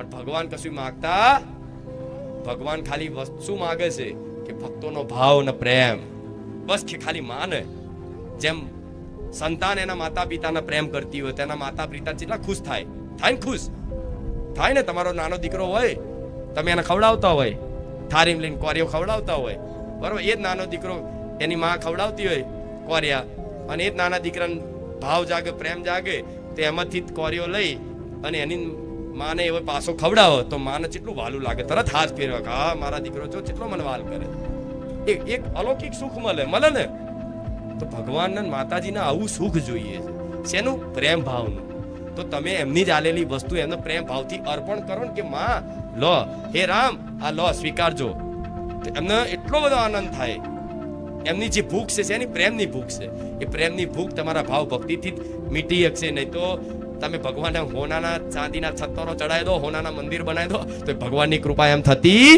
પણ ભગવાન કશું માગતા, ભગવાન ખાલી વસ્તુ માગે છે કે ભક્તોનો ભાવ ને પ્રેમ, બસ કે ખાલી માને. જેમ સંતાન એના માતા પિતાને પ્રેમ કરતી હોય, તેના માતા પિતા જેટલા ખુશ થાય ને ખુશ થાય ને. તમારો નાનો દીકરો હોય, તમે એને ખવડાવતા હોય, થારીમ લઈને કોરિયો ખવડાવતા હોય, બરોબર, એ જ નાનો દીકરો એની માં ખવડાવતી હોય કોરિયા, અને એ જ નાના દીકરાને ભાવ જાગે, પ્રેમ જાગે, તો એમાંથી કોરિયો લઈ અને એની માને એવો પાછો ખવડાવો તો માને કેટલું વાલું લાગે, તરત હાથ ફેરવે કે હા મારા દીકરો જો કેટલો મને વાલ કરે. એક અલૌકિક સુખ મળે ને. તો ભગવાનને માતાજીને આવું સુખ જોઈએ છે. શેનું? પ્રેમ ભાવનું. તો તમે એમની જ આલેલી વસ્તુ એમને પ્રેમ ભાવથી અર્પણ કરો ને કે માં લો, હે રામ આ લો સ્વીકારજો. એમને એટલો બધો આનંદ થાય. એમની જે ભૂખ છે એની પ્રેમની ભૂખ છે. એ પ્રેમની ભૂખ તમારા ભાવ ભક્તિથી મીટી શકશે. નહીં તો તમે ભગવાનના હોનાના ચાંદીના છત્તરો ચડાવી દો, હોનાના મંદિર બનાવી દો, તો ભગવાનની કૃપા એમ થતી